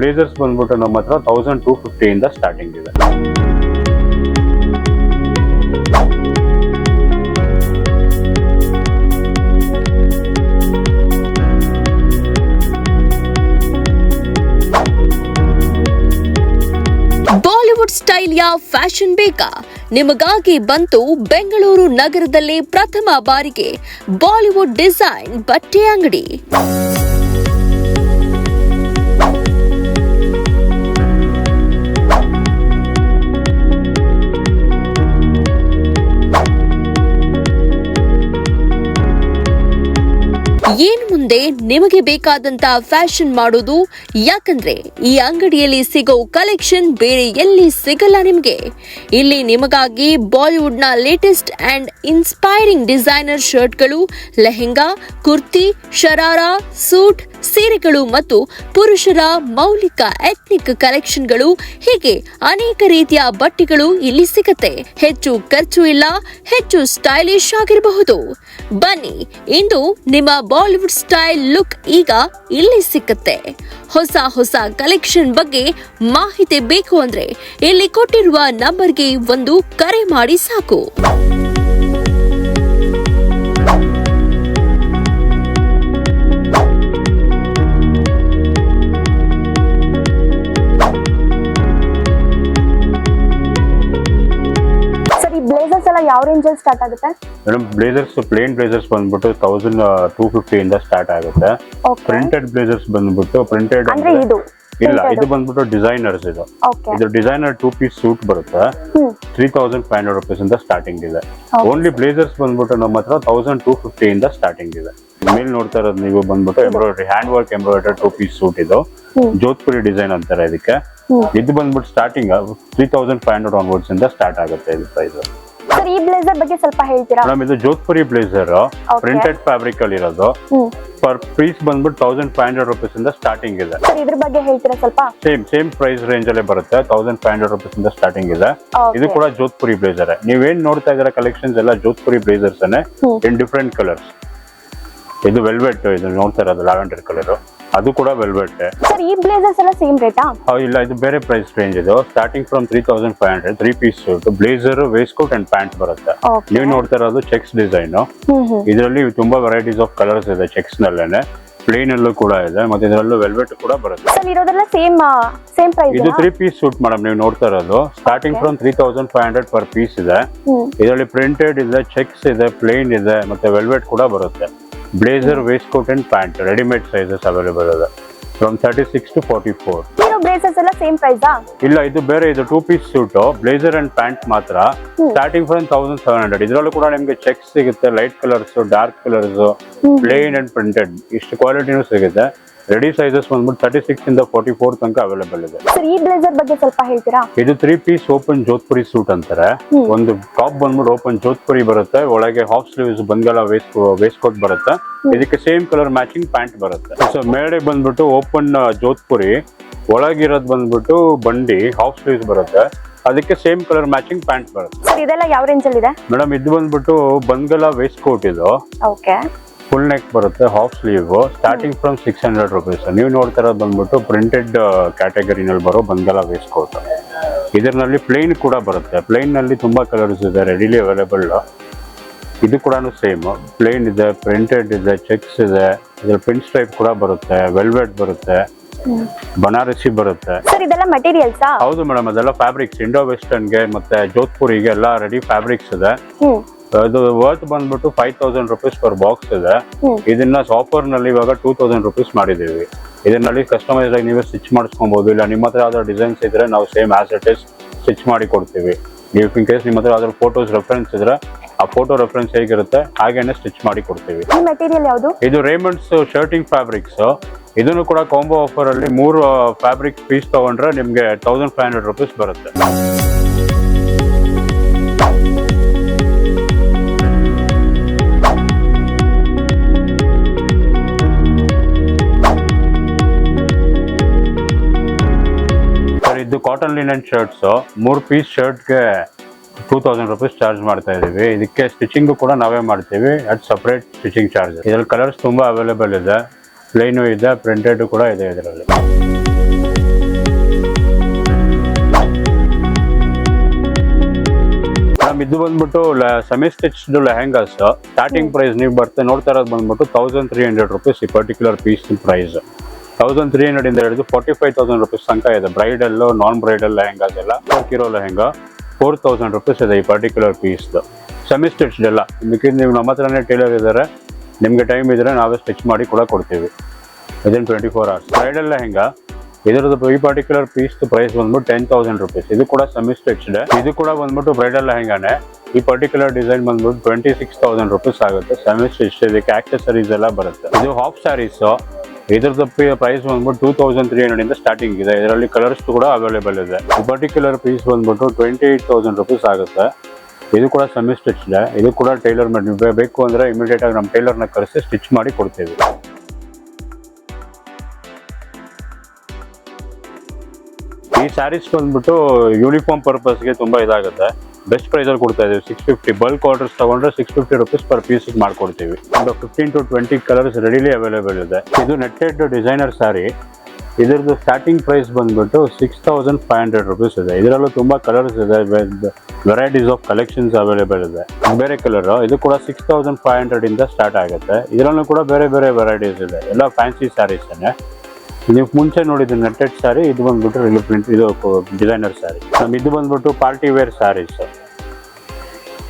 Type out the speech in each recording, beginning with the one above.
Blazers ಬಂದ್ಬಿಟ್ಟು ನಮ್ಮ ಹತ್ರ 1250 ಇಂದ ಸ್ಟಾರ್ಟಿಂಗ್ ಇದೆ. ಬಾಲಿವುಡ್ ಸ್ಟೈಲ್ ಯ ಫ್ಯಾಷನ್ ಬೇಕಾ? ನಿಮಗಾಗಿ ಬಂತು ಬೆಂಗಳೂರು ನಗರದಲ್ಲಿ ಪ್ರಥಮ ಬಾರಿಗೆ ಬಾಲಿವುಡ್ ಡಿಸೈನ್ ಬಟ್ಟೆ ಅಂಗಡಿ. ಏನ್ ಮುಂದೆ ನಿಮಗೆ ಬೇಕಾದಂತ ಫ್ಯಾಷನ್ ಮಾಡೋದು, ಯಾಕಂದ್ರೆ ಈ ಅಂಗಡಿಯಲ್ಲಿ ಸಿಗೋ ಕಲೆಕ್ಷನ್ ಬೇರೆ ಎಲ್ಲಿ ಸಿಗಲ್ಲ ನಿಮ್ಗೆ. ಇಲ್ಲಿ ನಿಮಗಾಗಿ ಬಾಲಿವುಡ್ ನ ಲೇಟೆಸ್ಟ್ ಅಂಡ್ ಇನ್ಸ್ಪೈರಿಂಗ್ ಡಿಸೈನರ್ ಶರ್ಟ್ಗಳು, ಲೆಹೆಂಗಾ, ಕುರ್ತಿ, ಶರಾರಾ, ಸೂಟ್, ಸೀರೆಗಳು ಮತ್ತು ಪುರುಷರ ಮೌಲಿಕ ಎಥ್ನಿಕ್ ಕಲೆಕ್ಷನ್ಗಳು, ಹೀಗೆ ಅನೇಕ ರೀತಿಯ ಬಟ್ಟೆಗಳು ಇಲ್ಲಿ ಸಿಗುತ್ತೆ. ಹೆಚ್ಚು ಖರ್ಚು ಇಲ್ಲ, ಹೆಚ್ಚು ಸ್ಟೈಲಿಶ್ ಆಗಿರಬಹುದು. ಬನ್ನಿ, ಇಂದು ನಿಮ್ಮ ಬಾಲಿವುಡ್ ಸ್ಟೈಲ್ ಲುಕ್ ಈಗ ಇಲ್ಲಿ ಸಿಕ್ಕತ್ತೆ. ಹೊಸ ಕಲೆಕ್ಷನ್ ಬಗ್ಗೆ ಮಾಹಿತಿ ಬೇಕು ಅಂದ್ರೆ ಇಲ್ಲಿ ಕೊಟ್ಟಿರುವ ನಂಬರ್ಗೆ ಒಂದು ಕರೆ ಮಾಡಿ ಸಾಕು. ಬ್ಲೇಸರ್ಸ್ ಎಲ್ಲ ಯಾವ ರೇಂಜ್ ಅಲ್ಲಿ ಸ್ಟಾರ್ಟ್ ಆಗುತ್ತೆ ಮೇಡಮ್? ಬ್ಲೇಸರ್ಸ್ ಪ್ಲೇನ್ ಬ್ಲೇಸರ್ಸ್ ಬಂದ್ಬಿಟ್ಟು 1250 ಇಂದ ಸ್ಟಾರ್ಟ್ ಆಗುತ್ತೆ. ಪ್ರಿಂಟೆಡ್ ಬ್ಲೇಸರ್ಸ್ ಬಂದ್ಬಿಟ್ಟು ಪ್ರಿಂಟೆಡ್ ಅಂದ್ರೆ ಇದು ಬಂದ್ಬಿಟ್ಟು ಡಿಸೈನರ್ಸ್. ಇದು ಡಿಸೈನರ್ 2 ಪೀಸ್ ಸೂಟ್ ಬರುತ್ತೆ. 3500 rupees ಇಂದ ಸ್ಟಾರ್ಟಿಂಗ್ ಇದೆ. ಓನ್ಲಿ ಬ್ಲೇಸರ್ಸ್ ಬಂದ್ಬಿಟ್ಟು ನಮ್ಮ ಹತ್ರ 1250 ಇಂದ ಸ್ಟಾರ್ಟಿಂಗ್ ಇದೆ. ಮೇಲೆ ನೋಡ್ತಾ ಇರೋದು ನೀವು ಬಂದ್ಬಿಟ್ಟು embroidery, hand work embroidery 2 piece suit. ಇದು ಜೋಧ್ಪುರಿ ಡಿಸೈನ್ ಅಂತಾರೆ ಇದಕ್ಕೆ. ಇದು ಬಂದ್ಬಿಟ್ಟು ಸ್ಟಾರ್ಟಿಂಗ್ 3500 ಆನ್ವರ್ಡ್ಸ್ ಇಂದ ಸ್ಟಾರ್ಟ್ ಆಗುತ್ತೆ ಇದು ಪ್ರೈಸ್. ಸರ್, ಈ ಬ್ಲೇಸರ್ ಬಗ್ಗೆ ಸ್ವಲ್ಪ ಹೇಳ್ತೀರಾ? ಮೇಡಮ್, ಇದು ಜೋಧ್ಪುರಿ ಬ್ಲೇಸರ್ ಪ್ರಿಂಟೆಡ್ ಫ್ಯಾಬ್ರಿಕ್ ಅಲ್ಲಿ ಇರೋದು. ಪರ್ ಪೀಸ್ ಬಂದ್ಬಿಟ್ಟು 1500 rupees ಇಂದ ಸ್ಟಾರ್ಟಿಂಗ್ ಇದೆ. ಸರ್, ಇದ್ರ ಬಗ್ಗೆ ಹೇಳ್ತೀರಾ ಸ್ವಲ್ಪ? ಸೇಮ್ ಪ್ರೈಸ್ ರೇಂಜ್ ಅಲ್ಲೇ ಬರುತ್ತೆ. 1500 rupees ಇಂದ ಸ್ಟಾರ್ಟಿಂಗ್ ಇದೆ. ಇದು ಕೂಡ ಜೋಧ್ಪುರಿ ಬ್ಲೇಸರ್. ನೀವೇನ್ ನೋಡ್ತಾ ಇದ್ದೀರಾ ಕಲೆಕ್ಷನ್ಸ್ ಎಲ್ಲ Jodhpuri blazers in different colours. ಇದು ವೆಲ್ವೆಟ್, ಇದು ನೋಡ್ತಾ ಇರೋದು ಲ್ಯಾವೆಂಡರ್ ಕಲರ್, ಅದು ಕೂಡ ವೆಲ್ವೆಟ್. ಸರ್, ಈ ಬ್ಲೇಸರ್ಸ್ ಎಲ್ಲ ಸೇಮ್ ರೇಟಾ? ಇಲ್ಲ, ಇದು ಬೇರೆ ಪ್ರೈಸ್ ರೇಂಜ್. ಇದು starting from 3500, 3 piece suit, blazer, waistcoat and pant ಬರುತ್ತೆ. ನೀವು ನೋಡ್ತಾ ಇರೋದು ಚೆಕ್ಸ್ ಡಿಸೈನ್. ಇದರಲ್ಲಿ ತುಂಬಾ ವೆರೈಟೀಸ್ ಆಫ್ ಕಲರ್ಸ್ ಇದೆ. ಚೆಕ್ಸ್ ನಲ್ಲೇನೆ ಪ್ಲೇನ್ ಅಲ್ಲೂ ಕೂಡ ಇದೆ, ಮತ್ತೆ ಇದರಲ್ಲೂ ವೆಲ್ವೆಟ್ ಕೂಡ ಬರುತ್ತೆ. ಸರ್, ಇರೋದೆಲ್ಲ ಸೇಮ್ ಪ್ರೈಸ್? ಇದು 3 ಪೀಸ್ ಸೂಟ್ ಮೇಡಮ್. ನೀವು ನೋಡ್ತಾ ಇರೋದು ಸ್ಟಾರ್ಟಿಂಗ್ ಫ್ರಮ್ 3500 ಪರ್ ಪೀಸ್ ಇದೆ. ಇದರಲ್ಲಿ ಪ್ರಿಂಟೆಡ್ ಇದೆ, ಚೆಕ್ಸ್ ಇದೆ, ಪ್ಲೇನ್ ಇದೆ, ಮತ್ತೆ ವೆಲ್ವೆಟ್ ಕೂಡ ಬರುತ್ತೆ. Blazer, waistcoat and pant readymade sizes available ಇದೆ ಫ್ರಮ್ 36 to 44. ಬ್ಲೇಸರ್ಸ್ ಎಲ್ಲ ಸೇಮ್ ಪ್ರೈಸಾ? ಇಲ್ಲ, ಇದು ಬೇರೆ. ಇದು 2 piece suit, blazer and pant ಮಾತ್ರ. Starting from 1700. ಇದರಲ್ಲೂ ಕೂಡ ನಿಮ್ಗೆ ಚೆಕ್ಸ್ ಸಿಗುತ್ತೆ, light colours, dark colours, plain and printed, ಇಷ್ಟು ಕ್ವಾಲಿಟಿನೂ ಸಿಗುತ್ತೆ. ರೆಡಿ ಸೈಜಸ್ ಬಂದ್ಬಿಟ್ಟು 36 ಇಂದ 44 ತನಕ ಅವೈಲೇಬಲ್ ಇದೆ. ಸರ್, ಈ ಬ್ಲೇಸರ್ ಬಗ್ಗೆ ಸ್ವಲ್ಪ ಹೇಳ್ತೀರಾ? ಇದು 3 ಪೀಸ್ ಓಪನ್ ಜೋಧ್ಪುರಿ ಸೂಟ್ ಅಂತಾರೆ. ಒಂದು ಟಾಪ್ ಬಂದ್ಬಿಟ್ಟು ಓಪನ್ ಜೋಧ್ಪುರಿ ಬರುತ್ತೆ, ಒಳಗೆ ಹಾಫ್ ಸ್ಲೀವ್ಸ್ ಬಂಗಲ ವೇಸ್ಟ್ ಕೋಟ್ ಬರುತ್ತೆ. ಇದಕ್ಕೆ ಸೇಮ್ ಕಲರ್ ಮ್ಯಾಚಿಂಗ್ ಪ್ಯಾಂಟ್ ಬರುತ್ತೆ. ಸೊ ಮೇಲ್ಗಡೆ ಬಂದ್ಬಿಟ್ಟು ಓಪನ್ ಜೋಧ್ಪುರಿ, ಒಳಗಿರೋದು ಬಂದ್ಬಿಟ್ಟು ಬಂಡಿ ಹಾಫ್ ಸ್ಲೀವ್ಸ್ ಬರುತ್ತೆ. ಅದಕ್ಕೆ ಸೇಮ್ ಕಲರ್ ಮ್ಯಾಚಿಂಗ್ ಪ್ಯಾಂಟ್ ಬರುತ್ತೆ. ಸರ್, ಇದೆಲ್ಲ ಯಾವ ರೇಂಜ್ ಅಲ್ಲಿ ಇದೆ? ಮೇಡಮ್, ಇದು ಬಂದ್ಬಿಟ್ಟು ಬಂಗಲ ವೇಸ್ಟ್ ಕೋಟ್. ಇದು ಫುಲ್ ನೆಕ್ ಬರುತ್ತೆ, half sleeve, starting from 600 rupees. ನೀವು ನೋಡ್ತಾ ಇರೋದು ಬಂದ್ಬಿಟ್ಟು ಪ್ರಿಂಟೆಡ್ ಕ್ಯಾಟಗರಿನಲ್ಲಿ ಬರೋ ಬಂಗಲ ವೇಸ್ಟ್ ಕೋಟ್. ಇದರಲ್ಲಿ ಪ್ಲೇನ್ ಕೂಡ ಬರುತ್ತೆ. ಪ್ಲೇನ್ ನಲ್ಲಿ ತುಂಬಾ ಕಲರ್ಸ್ ಇದೆ, ರೆಡಿಲಿ ಅವೈಲೇಬಲ್. ಇದು ಕೂಡ ಸೇಮ್ ಪ್ಲೇನ್ ಇದೆ, ಪ್ರಿಂಟೆಡ್ ಇದೆ, ಚೆಕ್ಸ್ ಇದೆ, ಇದ್ರ ಪಿನ್ ಸ್ಟ್ರೈಪ್ ಕೂಡ ಬರುತ್ತೆ, ವೆಲ್ವೆಟ್ ಬರುತ್ತೆ, ಬನಾರಸಿ ಬರುತ್ತೆ. ಸರ್, ಇದೆಲ್ಲ ಮೆಟೀರಿಯಲ್ಸ್? ಹೌದು ಮೇಡಮ್, ಅದೆಲ್ಲ ಫ್ಯಾಬ್ರಿಕ್ಸ್. ಇಂಡೋ ವೆಸ್ಟರ್ನ್ಗೆ ಮತ್ತೆ ಜೋಧ್ಪುರಿಗೆ ಎಲ್ಲ ರೆಡಿ ಫ್ಯಾಬ್ರಿಕ್ಸ್ ಇದೆ. ಅದು ವರ್ತ್ ಬಂದ್ಬಿಟ್ಟು 5000 rupees ಪರ್ ಬಾಕ್ಸ್ ಇದೆ. ಇದನ್ನ ಆಫರ್ ನಲ್ಲಿ ಇವಾಗ 2000 rupees ಮಾಡಿದೀವಿ. ಇದರಲ್ಲಿ ಕಸ್ಟಮೈಸ್ ಆಗಿ ನೀವೇ ಸ್ಟಿಚ್ ಮಾಡಿಸ್ಕೊಬಹುದು. ಇಲ್ಲ ನಿಮ್ಮ ಹತ್ರ ಯಾವ್ದಾದ್ರು ಡಿಸೈನ್ಸ್ ಇದ್ರೆ ನಾವು same as it is stitch ಮಾಡಿ ಕೊಡ್ತೀವಿ. ನೀವು ಇನ್ ಕೇಸ್ ನಿಮ್ಮ ಹತ್ರ ಯಾವ್ದಾದ್ರು ಫೋಟೋಸ್ ರೆಫರೆನ್ಸ್ ಇದ್ರೆ ಆ ಫೋಟೋ ರೆಫರೆನ್ಸ್ ಹೇಗಿರುತ್ತೆ ಹಾಗೇನೆ ಸ್ಟಿಚ್ ಮಾಡಿ ಕೊಡ್ತೀವಿ. ಈ ಮೆಟೀರಿಯಲ್ ಯಾವುದು? ಇದು ರೇಮಂಡ್ಸ್ ಶರ್ಟಿಂಗ್ ಫ್ಯಾಬ್ರಿಕ್ಸ್. ಇದನ್ನು ಕೂಡ ಕಾಂಬೋ ಆಫರ್ ಅಲ್ಲಿ 3 ಫ್ಯಾಬ್ರಿಕ್ ಪೀಸ್ ತಗೊಂಡ್ರೆ ನಿಮ್ಗೆ 1500 rupees ಬರುತ್ತೆ. ಇದು ಕಾಟನ್ ಲಿನನ್ ಶರ್ಟ್ಸ್. 3 ಪೀಸ್ ಶರ್ಟ್ಗೆ 2000 rupees ಚಾರ್ಜ್ ಮಾಡ್ತಾ ಇದೀವಿ. ಇದಕ್ಕೆ ಸ್ಟಿಚಿಂಗ್ ಕೂಡ ನಾವೇ ಮಾಡ್ತೀವಿ ಅಟ್ ಸಪರೇಟ್ ಸ್ಟಿಚಿಂಗ್ ಚಾರ್ಜ್. ಇದರಲ್ಲಿ ಕಲರ್ಸ್ ತುಂಬಾ ಅವೈಲೇಬಲ್ ಇದೆ, ಪ್ಲೇನು ಇದೆ, ಪ್ರಿಂಟೆಡ್ ಕೂಡ ಇದೆ ಇದರಲ್ಲಿ. ಮೇಡಮ್ ಇದು ಬಂದ್ಬಿಟ್ಟು semi stitched lehengas starting price ನೀವು ನೋಡ್ತಾ ಇರೋದು ಬಂದ್ಬಿಟ್ಟು 1300 rupees ಈ ಪರ್ಟಿಕ್ಯುಲರ್ ಪೀಸ್ ಪ್ರೈಸ್. 1300 ಇಂದ ಹಿಡಿದು 45,000 rupees ತನಕ ಇದೆ. ಬ್ರೈಡಲ್, ನಾನ್ ಬ್ರೈಡಲ್ ಲೆಹೆಂಗಾಸ್ ಎಲ್ಲ ಇರೋ ಲೆಹೆಂಗಾ 4,000 rupees ಇದೆ ಈ ಪರ್ಟಿಕ್ಯುಲರ್ ಪೀಸ್. ಸೆಮಿ ಸ್ಟಿಚ್ಡ್ ಎಲ್ಲ ಮಿಕ್ಕಿದ ನೀವು ನಮ್ಮ ಹತ್ರನೇ ಟೇಲರ್ ಇದ್ದಾರೆ, ನಿಮಗೆ ಟೈಮ್ ಇದ್ರೆ ನಾವೇ ಸ್ಟಿಚ್ ಮಾಡಿ ಕೂಡ ಕೊಡ್ತೀವಿ ವಿದಿನ್ 24 hours. ಬ್ರೈಡಲ್ ಲೆಹೆಂಗಾ ಇದರದ್ದು ಈ ಪರ್ಟಿಕ್ಯುಲರ್ ಪೀಸ್ ಪ್ರೈಸ್ ಬಂದ್ಬಿಟ್ಟು 10,000 rupees. ಇದು ಕೂಡ ಸೆಮಿ ಸ್ಟಿಚ್ಡ್, ಇದು ಕೂಡ ಬಂದ್ಬಿಟ್ಟು ಬ್ರೈಡಲ್ ಲೆಹೆಂಗಾನೆ. ಈ ಪರ್ಟಿಕ್ಯುಲರ್ ಡಿಸೈನ್ ಬಂದ್ಬಿಟ್ಟು 26,000 rupees ಆಗುತ್ತೆ. ಸೆಮಿ ಸ್ಟಿಚ್, ಇದಕ್ಕೆ ಆಕ್ಸೆಸರೀಸ್ ಎಲ್ಲ ಬರುತ್ತೆ. ಇದು ಹಾಫ್ ಸ್ಯಾರೀಸ್, ಇದ್ರದ್ದು ಪ್ರೈಸ್ ಬಂದ್ಬಿಟ್ಟು 2,300 ಇಂದ ಸ್ಟಾರ್ಟಿಂಗ್ ಇದೆ. ಇದರಲ್ಲಿ ಕಲರ್ಸ್ ಕೂಡ ಅವೈಲೇಬಲ್ ಇದೆ. ಈ ಪರ್ಟಿಕ್ಯುಲರ್ ಪೀಸ್ ಬಂದ್ಬಿಟ್ಟು 28,000 rupees ಆಗುತ್ತೆ. ಇದು ಕೂಡ ಸೆಮಿ ಸ್ಟಿಚ್ಡ್, ಇದು ಕೂಡ ಟೈಲರ್ ಮಾಡಿ ಬೇಕು ಅಂದ್ರೆ ಇಮಿಡಿಯೇಟ್ ಆಗಿ ನಮ್ಮ ಟೈಲರ್ನ ಕರೆಸಿ ಸ್ಟಿಚ್ ಮಾಡಿ ಕೊಡ್ತೀವಿ. ಈ ಸ್ಯಾರೀಸ್ ಬಂದ್ಬಿಟ್ಟು ಯೂನಿಫಾರ್ಮ್ ಪರ್ಪಸ್ಗೆ ತುಂಬಾ ಇದಾಗುತ್ತೆ. ಬೆಸ್ಟ್ ಪ್ರೈಸ್ ಅಲ್ಲಿ ಕೊಡ್ತಾ ಇದೀವಿ. 650 ಬಲ್ಕ್ ಆರ್ಡರ್ಸ್ ತಗೊಂಡ್ರೆ 650 rupees per ಪೀಸ್ ಮಾಡ್ಕೊಡ್ತೀವಿ. ಒಂದು 15 to 20 ಕಲರ್ಸ್ ರೆಡಿಲಿ ಅವೈಲೇಬಲ್ ಇದೆ. ಇದು ನೆಟ್ಟೆಡ್ ಡಿಸೈನರ್ ಸ್ಯಾರಿ. ಇದರದ್ದು ಸ್ಟಾರ್ಟಿಂಗ್ ಪ್ರೈಸ್ ಬಂದ್ಬಿಟ್ಟು 6,500 rupees ಇದೆ. ಇದರಲ್ಲೂ ತುಂಬಾ ಕಲರ್ಸ್ ಇದೆ, ವೆರೈಟೀಸ್ ಆಫ್ ಕಲೆಕ್ಷನ್ಸ್ ಅವೈಲೇಬಲ್ ಇದೆ. ಬೇರೆ ಕಲರ್ ಇದು ಕೂಡ 6,500 ಇಂದ ಸ್ಟಾರ್ಟ್ ಆಗುತ್ತೆ. ಇದರಲ್ಲೂ ಕೂಡ ಬೇರೆ ಬೇರೆ ವೆರೈಟೀಸ್ ಇದೆ, ಎಲ್ಲ ಫ್ಯಾನ್ಸಿ ಸ್ಯಾರೀಸ್. ನೀವು ಮುಂಚೆ ನೋಡಿದ ನೆಟ್ಟೆಡ್ ಸ್ಯಾರಿ, ಇದು ಬಂದ್ಬಿಟ್ಟು ರಿಲ್ ಪ್ರಿಂಟ್, ಇದು ಡಿಸೈನರ್ ಸ್ಯಾರಿ. ಇದು ಬಂದ್ಬಿಟ್ಟು ಪಾರ್ಟಿ ವೇರ್ ಸ್ಯಾರೀಸ್.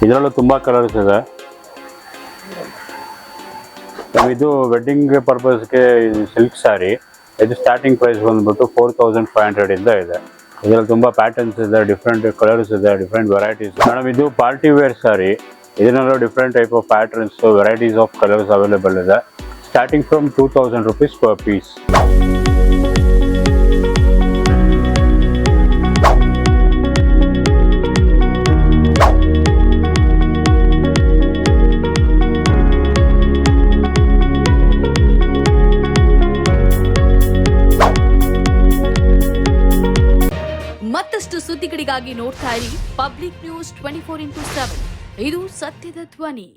ಇದರಲ್ಲೂ ತುಂಬಾ ಕಲರ್ಸ್ ಇದೆ. ಇದು ವೆಡ್ಡಿಂಗ್ ಪರ್ಪಸ್ಗೆ ಸಿಲ್ಕ್ ಸ್ಯಾರಿ. ಇದು ಸ್ಟಾರ್ಟಿಂಗ್ ಪ್ರೈಸ್ ಬಂದ್ಬಿಟ್ಟು 4,500 ಇಂದ ಇದೆ. ಇದರಲ್ಲಿ ತುಂಬಾ ಪ್ಯಾಟರ್ನ್ಸ್ ಇದೆ, ಡಿಫ್ರೆಂಟ್ ಕಲರ್ಸ್ ಇದೆ, ಡಿಫ್ರೆಂಟ್ ವೆರೈಟೀಸ್. ಮೇಡಮ್ ಇದು ಪಾರ್ಟಿ ವೇರ್ ಸ್ಯಾರಿ. ಇದರಲ್ಲೂ different type of patterns, varieties of colours available ಇದೆ. Starting from 2,000 rupees per piece. ಮತ್ತಷ್ಟು ಸುದ್ದಿಗಳಿಗಾಗಿ ನೋಡ್ತಾ ಇರಿ ಪಬ್ಲಿಕ್ ನ್ಯೂಸ್ 24x7. ಇದು ಸತ್ಯದ ಧ್ವನಿ.